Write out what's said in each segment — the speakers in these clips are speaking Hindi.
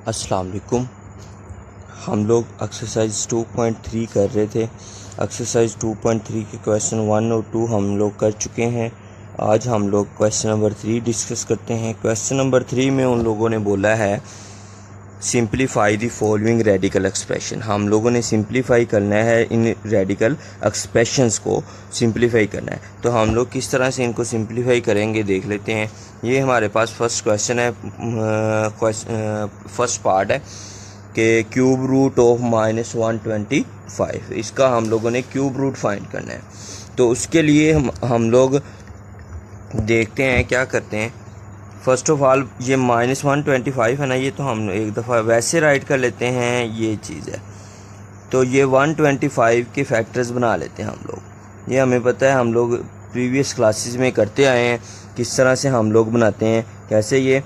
अस्सलाम वालेकुम। हम लोग एक्सरसाइज 2.3 कर रहे थे। एक्सरसाइज 2.3 के क्वेश्चन 1 और 2 हम लोग कर चुके हैं। आज हम लोग क्वेश्चन नंबर 3 डिस्कस करते हैं। क्वेश्चन नंबर 3 में उन लोगों ने बोला है simplify the following radical expression. हम लोगों ने सिंप्लीफाई करना है, इन रेडिकल एक्सप्रेशंस को सिंप्लीफाई करना है। तो हम लोग किस तरह से इनको सिंप्लीफाई करेंगे देख लेते हैं। ये हमारे पास फर्स्ट क्वेश्चन है, फर्स्ट पार्ट है कि क्यूब रूट ऑफ -125। इसका हम लोगों ने क्यूब रूट फाइंड करना है। तो उसके लिए हम लोग देखते हैं क्या करते हैं। फर्स्ट ऑफ ऑल ये -125 है ना, ये तो हम एक दफ़ा वैसे राइट कर लेते हैं, ये चीज़ है। तो ये 125 के फैक्टर्स बना लेते हैं हम लोग। ये हमें पता है, हम लोग प्रीवियस क्लासेस में करते आए हैं किस तरह से हम लोग बनाते हैं। कैसे ये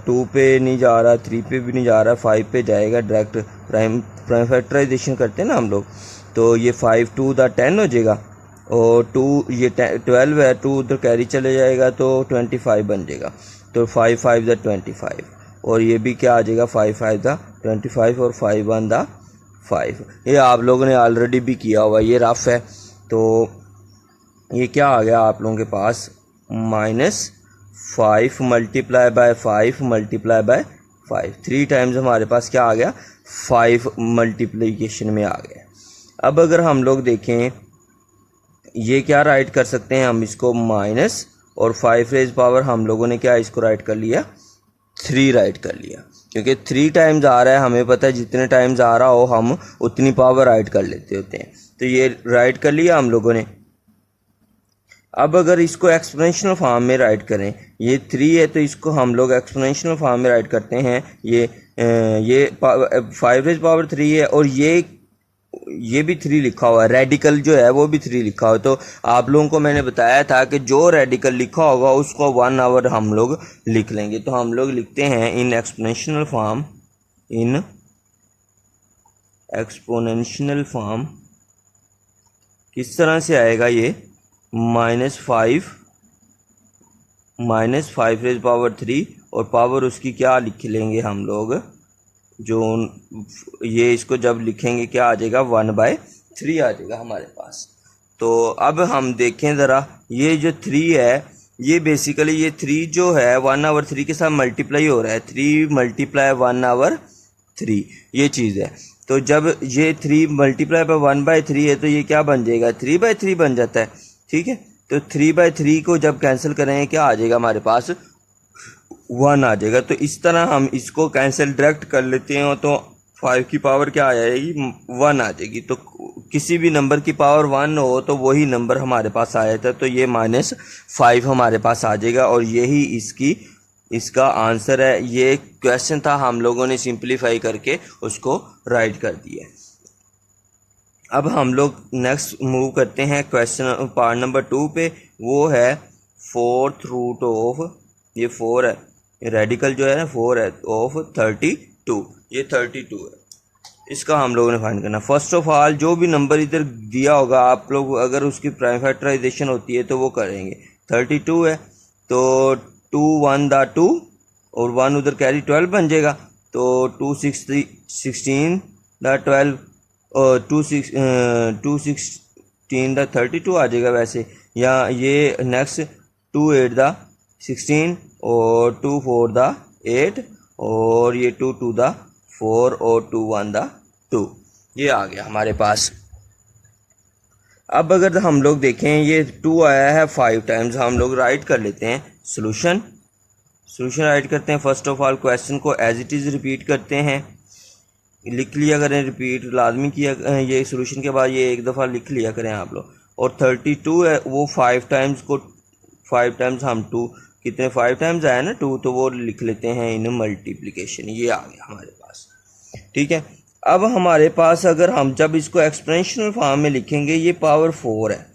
2 पे नहीं जा रहा, 3 पे भी नहीं जा रहा, 5 पे जाएगा डायरेक्ट। प्राइम फैक्टराइजेशन करते हैं ना हम लोग। तो ये 5 2 10 हो जाएगा और 2 ये 12 है, 2 उधर कैरी चले जाएगा तो 25 बन जाएगा। तो 5 5 25 और ये भी क्या आ जाएगा 5 5 25 और 5 1 5। ये आप लोगों ने ऑलरेडी भी किया हुआ, ये रफ है। तो ये क्या आ गया आप लोगों के पास -5 multiply by 5 multiply by 5। 3 times हमारे पास क्या आ गया 5 मल्टीप्लिकेशन में आ गया। अब अगर हम लोग देखें ये क्या राइट कर सकते हैं हम इसको माइनस और 5 रेज पावर हम लोगों ने क्या इसको राइट कर लिया 3 राइट कर लिया, क्योंकि 3 टाइम्स आ रहा है। हमें पता है जितने टाइम्स आ रहा हो हम उतनी पावर राइट कर लेते होते हैं। तो ये राइट कर लिया हम लोगों ने। अब अगर इसको एक्सपोनेंशियल फॉर्म में राइट करें, ये 3 है तो इसको हम लोग एक्सपोनेंशियल फॉर्म में राइट करते हैं। ये 5 रेज पावर 3 है और ये भी 3 लिखा हुआ है। रेडिकल जो है वो भी 3 लिखा हुआ है। तो आप लोगों को मैंने बताया था कि जो रेडिकल लिखा होगा उसको 1 आवर हम लोग लिख लेंगे। तो हम लोग लिखते हैं इन एक्सपोनेंशियल फॉर्म किस तरह से आएगा ये -5 रेज पावर 3 और पावर उसकी क्या लिख लेंगे हम लोग, जो ये इसको जब लिखेंगे क्या आ जाएगा 1/3 आ जाएगा हमारे पास। तो अब हम देखें ज़रा, ये जो 3 है ये बेसिकली ये 3 जो है 1/3 के साथ मल्टीप्लाई हो रहा है। 3 मल्टीप्लाई 1/3 ये चीज़ है। तो जब ये 3 मल्टीप्लाई बाय 1/3 है तो ये क्या बन जाएगा 3/3 बन जाता है। ठीक है, तो 3/3 को जब कैंसिल करेंगे क्या आ जाएगा हमारे पास 1 आ जाएगा। तो इस तरह हम इसको कैंसिल डायरेक्ट कर लेते हैं। तो 5 की पावर क्या आ जाएगी 1 आ जाएगी। तो किसी भी नंबर की पावर 1 हो तो वही नंबर हमारे पास आ जाता है। तो ये -5 हमारे पास आ जाएगा और यही इसका आंसर है। ये क्वेश्चन था, हम लोगों ने सिंप्लीफाई करके उसको राइट कर दिया। अब हम लोग नेक्स्ट मूव करते हैं क्वेश्चन पार्ट नंबर 2 पे। वो है 4th रूट ऑफ, ये 4 है, रेडिकल जो है ना 4 है ऑफ 32। ये 32 है, इसका हम लोगों ने फाइंड करना। फर्स्ट ऑफ ऑल जो भी नंबर इधर दिया होगा आप लोग अगर उसकी प्राइम फैक्टराइजेशन होती है तो वो करेंगे। 32 है तो 2 1 2 और 1 उधर कैरी 12 बन जाएगा। तो 2 6 16 12 और 2 16 32 आ जाएगा वैसे। या ये नेक्स्ट 2 8 16 और 2 4 8 और ये 2 2 4 और 2 1 2, ये आ गया हमारे पास। अब अगर हम लोग देखें ये 2 आया है 5 टाइम्स, हम लोग राइट कर लेते हैं सॉल्यूशन राइट करते हैं। फर्स्ट ऑफ ऑल क्वेश्चन को एज इट इज़ रिपीट करते हैं, लिख लिया करें, रिपीट लाजमी किया। ये सॉल्यूशन के बाद ये एक दफ़ा लिख लिया करें आप लोग। और 32 है वो 5 टाइम्स को 5 टाइम्स हम 2 कितने 5 टाइम्स आया ना 2, तो वो लिख लेते हैं इन मल्टीप्लिकेशन। ये आ गया हमारे पास। ठीक है, अब हमारे पास अगर हम जब इसको एक्सपोनेंशियल फॉर्म में लिखेंगे ये पावर 4 है,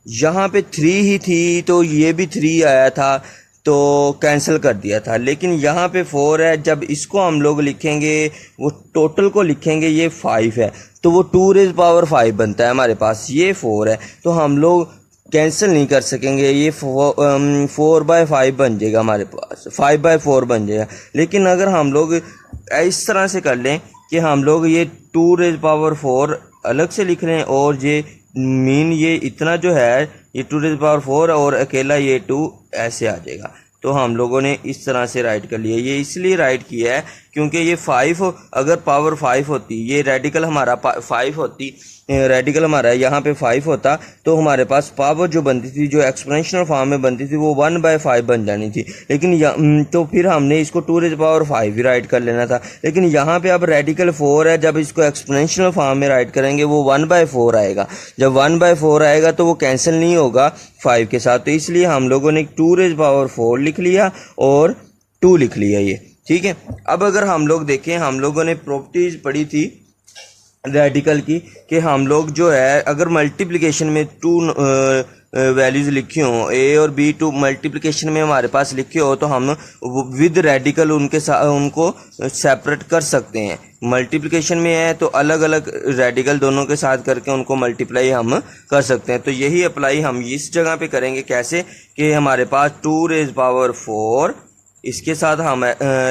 यहाँ पे 3 ही थी तो ये भी 3 आया था तो कैंसिल कर दिया था। लेकिन यहाँ पे 4 है, जब इसको हम लोग लिखेंगे वो टोटल को लिखेंगे ये 5 है तो वो 2 रेज़ पावर 5 बनता है हमारे पास। ये 4 है तो हम लोग कैंसिल नहीं कर सकेंगे, ये 4/5 बन जाएगा हमारे पास, 5/4 बन जाएगा। लेकिन अगर हम लोग इस तरह से कर लें कि हम लोग ये 2⁴ अलग से लिख लें और ये मीन ये इतना जो है ये 2⁴ और अकेला ये 2 ऐसे आ जाएगा। तो हम लोगों ने इस तरह से राइट कर लिया। ये इसलिए राइट किया है क्योंकि ये 5 अगर पावर 5 होती, ये रेडिकल हमारा 5 होती, रेडिकल हमारा यहाँ पे 5 होता, तो हमारे पास पावर जो बनती थी, जो एक्सपोनेंशियल फॉर्म में बनती थी, वो 1/5 बन जानी थी। लेकिन तो फिर हमने इसको 2⁵ ही राइट कर लेना था। लेकिन यहाँ पे अब रेडिकल 4 है, जब इसको एक्सपोनेंशियल फॉर्म में राइट करेंगे वो 1/4 आएगा। जब 1/4 आएगा तो वो कैंसिल नहीं होगा 5 के साथ, तो इसलिए हम लोगों ने 2⁴ लिख लिया और 2 लिख लिया ये, ठीक है। अब अगर हम लोग देखें, हम लोगों ने प्रॉपर्टीज पढ़ी थी रेडिकल की कि हम लोग जो है अगर मल्टीप्लिकेशन में 2 वैल्यूज़ लिखी हो, ए और बी 2 मल्टीप्लिकेशन में हमारे पास लिखे हो, तो हम विद रेडिकल उनके साथ उनको सेपरेट कर सकते हैं। मल्टीप्लिकेशन में है तो अलग अलग रेडिकल दोनों के साथ करके उनको मल्टीप्लाई हम कर सकते हैं। तो यही अप्लाई हम इस जगह पे करेंगे। कैसे कि हमारे पास 2⁴, इसके साथ हम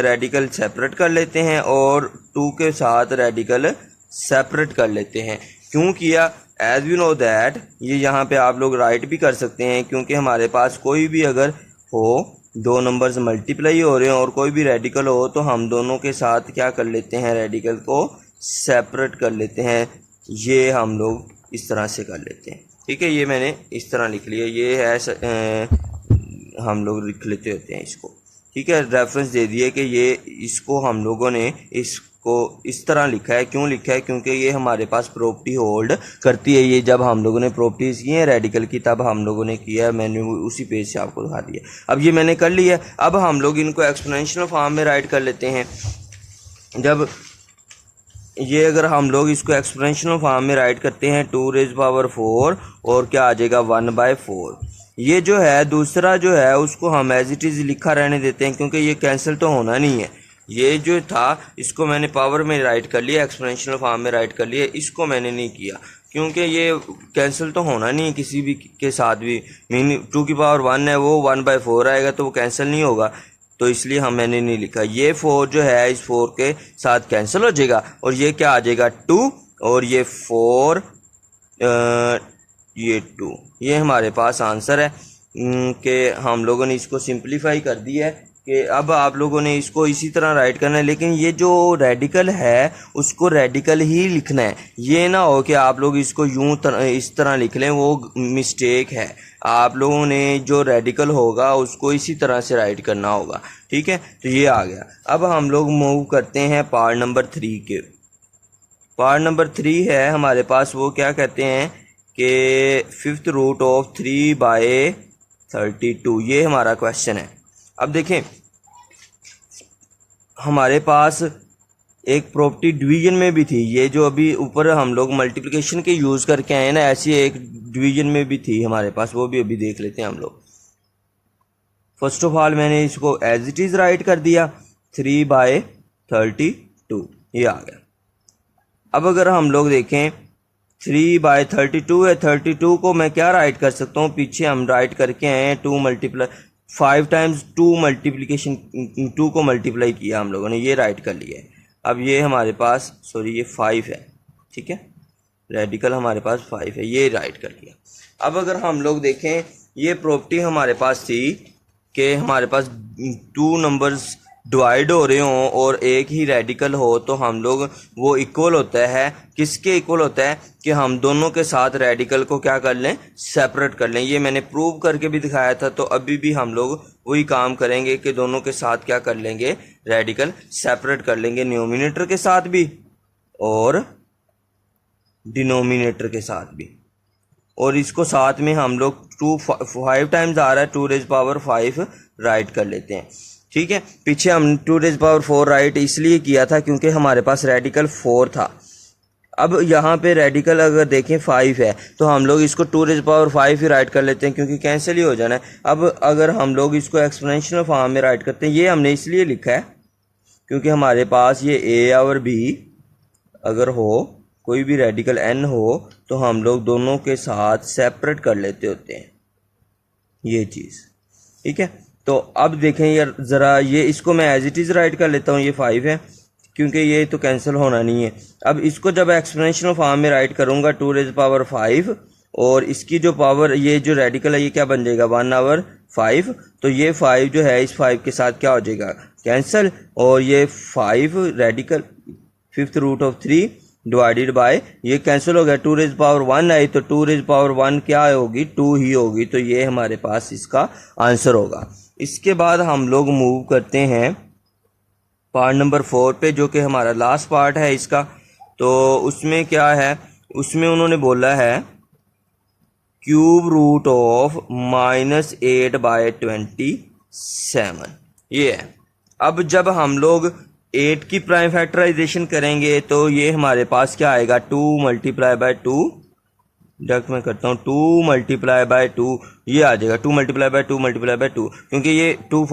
रेडिकल सेपरेट कर लेते हैं और 2 के साथ रेडिकल सेपरेट कर लेते हैं। क्यों किया? एज वी नो दैट, ये यहाँ पे आप लोग राइट भी कर सकते हैं, क्योंकि हमारे पास कोई भी अगर हो, 2 नंबर्स मल्टीप्लाई हो रहे हो और कोई भी रेडिकल हो, तो हम दोनों के साथ क्या कर लेते हैं, रेडिकल को सेपरेट कर लेते हैं। ये हम लोग इस तरह से कर लेते हैं, ठीक है। ये मैंने इस तरह लिख लिया, ये है हम लोग लिख लेते होते हैं इसको, ठीक है। रेफरेंस दे दिए कि ये इसको हम लोगों ने इसको इस तरह लिखा है। क्यों लिखा है? क्योंकि ये हमारे पास प्रॉपर्टी होल्ड करती है। ये जब हम लोगों ने प्रॉपर्टीज़ की हैं रेडिकल की, तब हम लोगों ने किया है। मैंने उसी पेज से आपको दिखा दिया। अब ये मैंने कर लिया। अब हम लोग इनको एक्सपोनेंशियल फॉर्म में राइट कर लेते हैं। जब ये अगर हम लोग इसको एक्सपोनेंशियल फॉर्म में राइट करते हैं 2⁴ और क्या आ जाएगा 1/4। ये जो है दूसरा जो है उसको हम एज इट इज़ लिखा रहने देते हैं, क्योंकि ये कैंसिल तो होना नहीं है। ये जो था इसको मैंने पावर में राइट कर लिया, एक्सपोनेंशियल फॉर्म में राइट कर लिया, इसको मैंने नहीं किया क्योंकि ये कैंसिल तो होना नहीं है किसी भी के साथ भी। मीन 2⁴ है वो 1/4 आएगा तो वो कैंसिल नहीं होगा, तो इसलिए मैंने नहीं लिखा। ये 4 जो है इस 4 के साथ कैंसिल हो जाएगा और ये क्या आ जाएगा 2 और ये 4 ये 2। ये हमारे पास आंसर है कि हम लोगों ने इसको सिंप्लीफाई कर दिया है कि अब आप लोगों ने इसको इसी तरह राइट करना है। लेकिन ये जो रेडिकल है उसको रेडिकल ही लिखना है। ये ना हो कि आप लोग इसको इस तरह लिख लें, वो मिस्टेक है। आप लोगों ने जो रेडिकल होगा उसको इसी तरह से राइट करना होगा, ठीक है। तो ये आ गया। अब हम लोग मूव करते हैं पार्ट नंबर 3 के। पार्ट नंबर 3 है हमारे पास, वो क्या कहते हैं कि 5th रूट ऑफ 3/32। ये हमारा क्वेश्चन है। अब देखें, हमारे पास एक प्रॉपर्टी डिवीजन में भी थी। ये जो अभी ऊपर हम लोग मल्टीप्लिकेशन के यूज़ करके आए ना, ऐसी एक डिवीजन में भी थी हमारे पास, वो भी अभी देख लेते हैं हम लोग। फर्स्ट ऑफ ऑल मैंने इसको एज इट इज़ राइट कर दिया 3/32, ये आ गया। अब अगर हम लोग देखें 3/32 है, 32 को मैं क्या राइट कर सकता हूँ, पीछे हम राइट करके आए हैं 5 टाइम्स 2 मल्टीप्लिकेशन 2 को मल्टीप्लाई किया हम लोगों ने, ये राइट कर लिया है। अब ये हमारे पास ये 5 है, ठीक है। रेडिकल हमारे पास 5 है, ये राइट कर लिया। अब अगर हम लोग देखें, ये प्रॉपर्टी हमारे पास थी कि हमारे पास 2 नंबर्स डिवाइड हो रहे हों और एक ही रेडिकल हो, तो हम लोग वो इक्वल होता है। किसके इक्वल होता है कि हम दोनों के साथ रेडिकल को क्या कर लें, सेपरेट कर लें। ये मैंने प्रूव करके भी दिखाया था, तो अभी भी हम लोग वही काम करेंगे कि दोनों के साथ क्या कर लेंगे, रेडिकल सेपरेट कर लेंगे, न्यूमिनेटर के साथ भी और डिनोमिनेटर के साथ भी। और इसको साथ में हम लोग 5 टाइम्स आ रहा है 2⁵5 राइट कर लेते हैं, ठीक है। पीछे हम 2⁴ राइट इसलिए किया था क्योंकि हमारे पास रेडिकल 4 था। अब यहाँ पे रेडिकल अगर देखें 5 है, तो हम लोग इसको 2⁵5 ही राइट कर लेते हैं क्योंकि कैंसिल ही हो जाना है। अब अगर हम लोग इसको एक्सपोनेंशियल फॉर्म में राइट करते हैं, ये हमने इसलिए लिखा है क्योंकि हमारे पास ये ए और बी अगर हो कोई भी रेडिकल n हो तो हम लोग दोनों के साथ सेपरेट कर लेते होते हैं, ये चीज़, ठीक है। तो अब देखें यार ज़रा, ये इसको मैं एज इट इज़ राइट कर लेता हूँ, ये 5 है क्योंकि ये तो कैंसिल होना नहीं है। अब इसको जब एक्सपोनेंशियल फॉर्म में राइट करूँगा 2⁵ और इसकी जो पावर, ये जो रेडिकल है ये क्या बन जाएगा 1/5, तो ये 5 जो है इस 5 के साथ क्या हो जाएगा कैंसिल, और ये 5 रेडिकल 5√3 डिवाइडेड बाय ये कैंसिल हो गया, 2⁻1 आई तो 2⁻1 क्या होगी 2 ही होगी, तो ये हमारे पास इसका आंसर होगा। इसके बाद हम लोग मूव करते हैं पार्ट नंबर 4 पे, जो कि हमारा लास्ट पार्ट है इसका। तो उसमें क्या है, उसमें उन्होंने बोला है ⁵ ऑफ -8/27, ये है। अब जब हम लोग 8 की प्राइम फैक्टराइजेशन करेंगे तो ये हमारे पास क्या आएगा 2 × 2, डायरेक्ट मैं करता हूँ 2 × 2, ये आ जाएगा 2 × 2 × 2, क्योंकि ये 2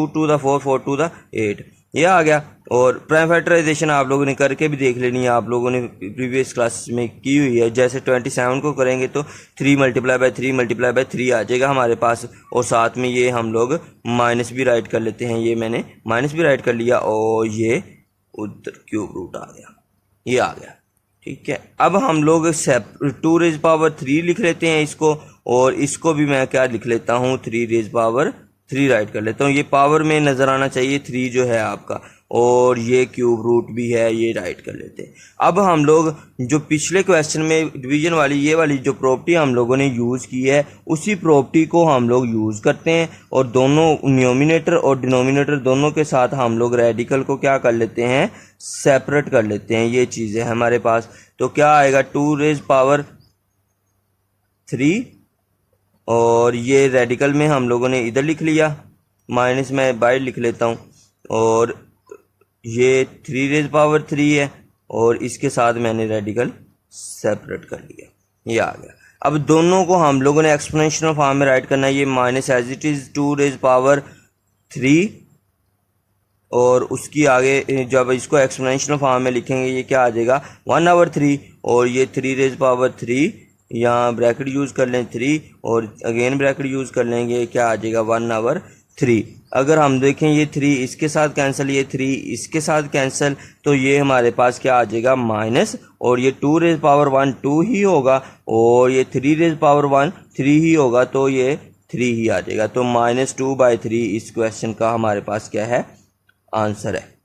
to the 4, 4 to the 8, ये आ गया। और प्राइम फैक्टराइजेशन आप लोगों ने करके भी देख लेनी है, आप लोगों ने प्रीवियस क्लास में की हुई है। जैसे 27 को करेंगे तो 3 × 3 × 3 आ जाएगा हमारे पास, और साथ में ये हम लोग माइनस भी राइट कर लेते हैं, ये मैंने माइनस भी राइट कर लिया और ये उधर ⁵ आ गया, ये आ गया, ठीक है। अब हम लोग 2⁵3 लिख लेते हैं इसको, और इसको भी मैं क्या लिख लेता हूँ 3⁵3 राइट कर लेता हूँ। ये पावर में नज़र आना चाहिए 3 जो है आपका, और ये ⁵ भी है, ये राइट कर लेते हैं। अब हम लोग जो पिछले क्वेश्चन में डिवीजन वाली ये वाली जो प्रॉपर्टी हम लोगों ने यूज़ की है, उसी प्रॉपर्टी को हम लोग यूज़ करते हैं, और दोनों न्यूमिनेटर और डिनोमिनेटर दोनों के साथ हम लोग रेडिकल को क्या कर लेते हैं सेपरेट कर लेते हैं, ये चीज़ है हमारे पास। तो क्या आएगा 2⁵3, और ये रेडिकल में हम लोगों ने इधर लिख लिया, माइनस मैं बाहर लिख लेता हूँ, और ये 3⁵3 है, और इसके साथ मैंने रेडिकल सेपरेट कर लिया, ये आ गया। अब दोनों को हम लोगों ने एक्सपोनेंशियल फॉर्म में राइट करना है, ये माइनस एज इट इज़ 2⁵3, और उसकी आगे जब इसको एक्सपोनेंशियल फॉर्म में लिखेंगे ये क्या आ जाएगा 1/3, और ये 3⁵3 यहाँ ब्रैकेट यूज़ कर लें 3, और अगेन ब्रैकेट यूज़ कर लेंगे, क्या आ जाएगा 1/3। अगर हम देखें ये 3 इसके साथ कैंसिल, ये 3 इसके साथ कैंसिल, तो ये हमारे पास क्या आ जाएगा माइनस, और ये 2⁵1 2 ही होगा, और ये 3⁵1 3 ही होगा, तो ये 3 ही आ जाएगा। तो -2/3 इस क्वेश्चन का हमारे पास क्या है आंसर है।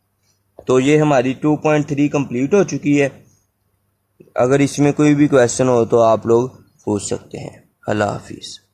तो ये हमारी 2.3 कंप्लीट हो चुकी है। अगर इसमें कोई भी क्वेश्चन हो तो आप लोग पूछ सकते हैं। अल्लाह हाफिज़।